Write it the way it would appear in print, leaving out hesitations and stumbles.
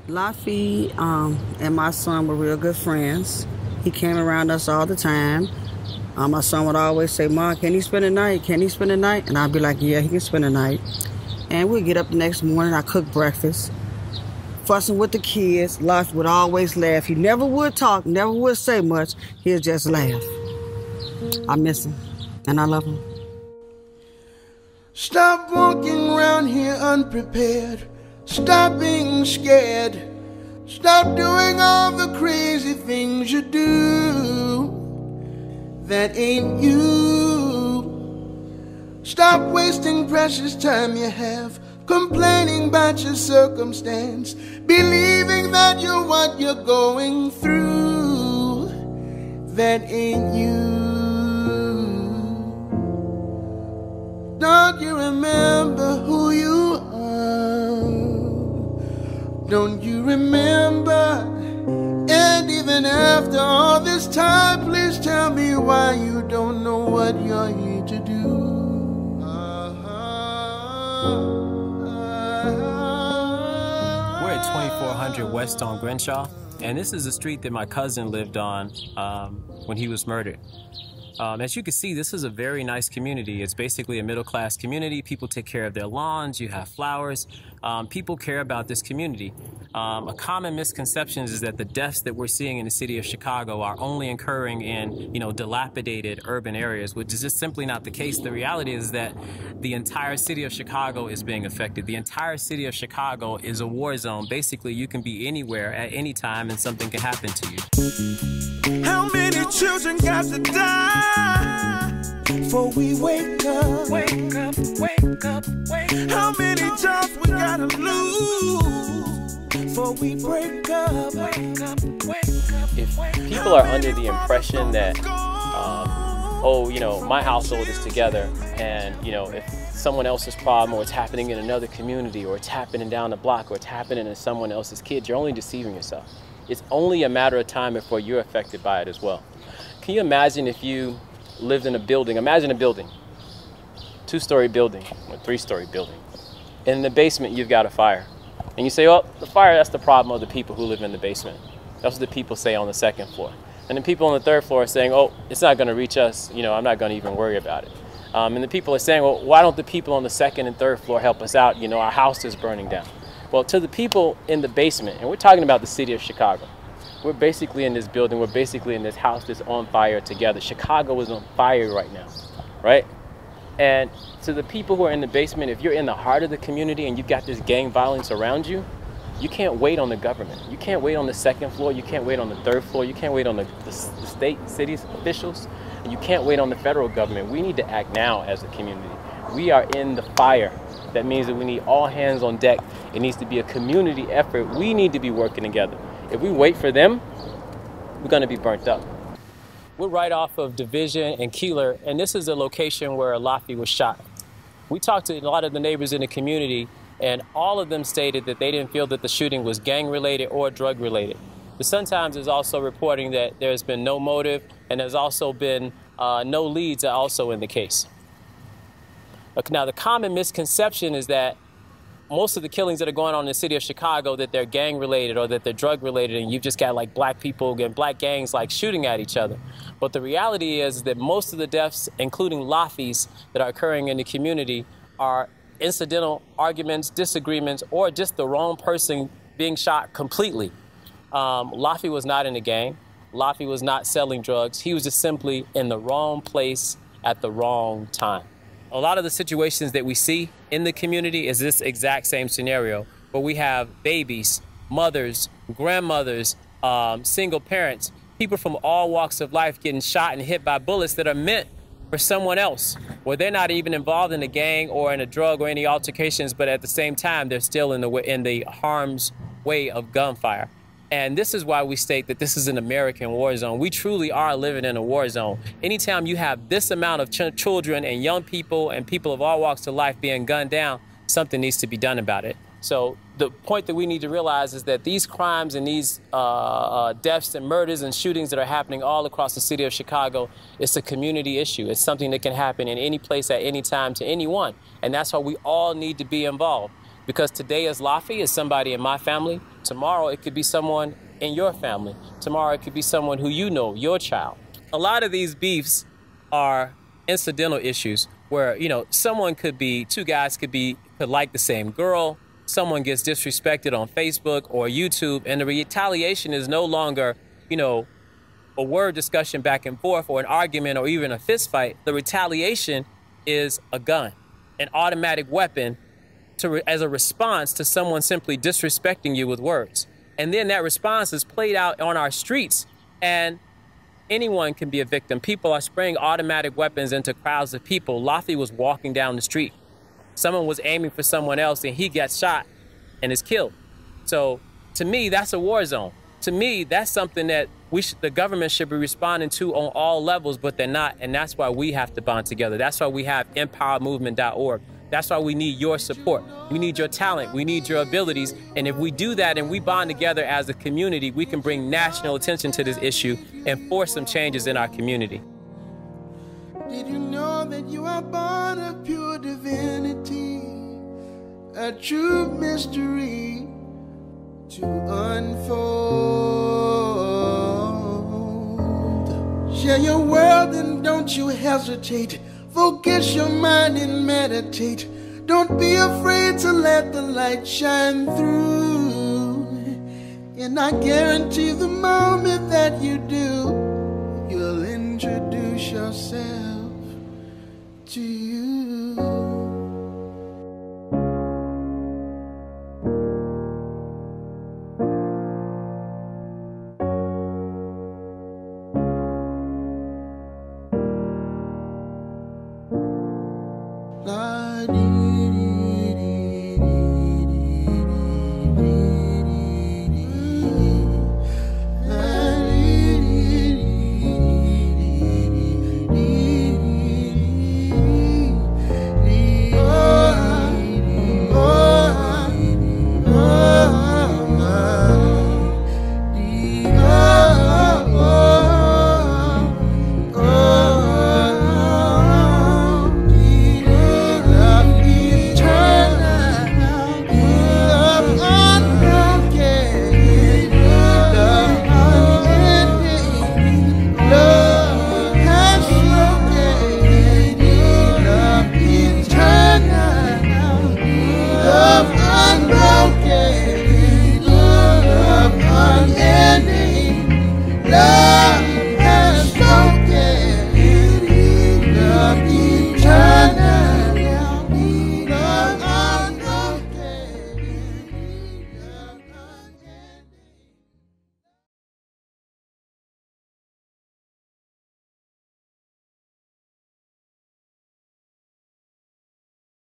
Lafi and my son were real good friends. He came around us all the time. My son would always say, "Mom, can he spend the night? Can he spend the night?" And I'd be like, "Yeah, he can spend the night." And we'd get up the next morning, I cook breakfast, fussing with the kids. Lafi would always laugh. He never would talk, never would say much. He'd just laugh. I miss him, and I love him. Stop walking around here unprepared. Stop being scared. Stop doing all the crazy things you do. That ain't you. Stop wasting precious time you have complaining about your circumstance, believing that you're what you're going through. That ain't you. Don't you remember who you are? Don't you remember? And even after all this time, please tell me why you don't know what you're here to do. We're at 2400 West on Crenshaw, and this is the street that my cousin lived on when he was murdered. As you can see, this is a very nice community. It's basically a middle-class community. People take care of their lawns. You have flowers. People care about this community. A common misconception is that the deaths that we're seeing in the city of Chicago are only occurring in, dilapidated urban areas, which is just simply not the case. The reality is that the entire city of Chicago is being affected. The entire city of Chicago is a war zone. Basically, you can be anywhere at any time and something can happen to you. How many children got to die before we wake up? Wake up, wake up, wake up. How many jobs we gotta lose before we break up? Wake up, wake up. If people are under the impression that, my household is together, and if someone else's problem, or it's happening in another community, or it's happening down the block, or it's happening to someone else's kid, you're only deceiving yourself. It's only a matter of time before you're affected by it as well. Can you imagine if you lived in a building? Imagine a building, 2-story building or 3-story building. In the basement, you've got a fire. And you say, "Oh, the fire, that's the problem of the people who live in the basement." That's what the people say on the 2nd floor. And the people on the 3rd floor are saying, "Oh, it's not going to reach us. I'm not going to even worry about it." And the people are saying, "Well, why don't the people on the 2nd and 3rd floor help us out? Our house is burning down." Well, to the people in the basement, and we're talking about the city of Chicago, we're basically in this building, we're basically in this house that's on fire together. Chicago is on fire right now, right? And to the people who are in the basement, if you're in the heart of the community and you've got this gang violence around you, you can't wait on the government. You can't wait on the 2nd floor, you can't wait on the 3rd floor, you can't wait on the state, cities, officials, and you can't wait on the federal government. We need to act now as a community. We are in the fire. That means that we need all hands on deck. It needs to be a community effort. We need to be working together. If we wait for them, we're going to be burnt up. We're right off of Division and Keeler, and this is a location where Lafi was shot. We talked to a lot of the neighbors in the community, and all of them stated that they didn't feel that the shooting was gang-related or drug-related. The Sun-Times is also reporting that there's been no motive, and there's also been no leads are also in the case. Now, the common misconception is that most of the killings that are going on in the city of Chicago, that they're gang-related or that they're drug-related, and you've just got like black people and black gangs like shooting at each other. But the reality is that most of the deaths, including Lafi's, that are occurring in the community are incidental arguments, disagreements, or just the wrong person being shot completely. Lafi was not in a gang. Lafi was not selling drugs. He was just simply in the wrong place at the wrong time. A lot of the situations that we see in the community is this exact same scenario, where we have babies, mothers, grandmothers, single parents, people from all walks of life getting shot and hit by bullets that are meant for someone else, where they're not even involved in a gang or in a drug or any altercations, but at the same time, they're still in the harm's way of gunfire. And this is why we state that this is an American war zone. We truly are living in a war zone. Anytime you have this amount of children and young people and people of all walks of life being gunned down, something needs to be done about it. So the point that we need to realize is that these crimes and these deaths and murders and shootings that are happening all across the city of Chicago, it's a community issue. It's something that can happen in any place at any time to anyone. And that's why we all need to be involved. Because today is Lafi, is somebody in my family. Tomorrow it could be someone in your family. Tomorrow it could be someone who you know, your child. A lot of these beefs are incidental issues where, you know, someone could be, two guys could like the same girl. Someone gets disrespected on Facebook or YouTube, and the retaliation is no longer, you know, a word discussion back and forth or an argument or even a fist fight. The retaliation is a gun, an automatic weapon as a response to someone simply disrespecting you with words. And then that response is played out on our streets, and anyone can be a victim. People are spraying automatic weapons into crowds of people. Lafi was walking down the street. Someone was aiming for someone else and he got shot and is killed. So to me, that's a war zone. To me, that's something that the government should be responding to on all levels, but they're not. And that's why we have to bond together. That's why we have MPowerMovement.org. That's why we need your support. We need your talent. We need your abilities. And if we do that and we bond together as a community, we can bring national attention to this issue and force some changes in our community. Did you know that you are born of pure divinity? A true mystery to unfold. Share your world and don't you hesitate. Focus your mind and meditate. Don't be afraid to let the light shine through. And I guarantee the moment that you do, you'll introduce yourself to you.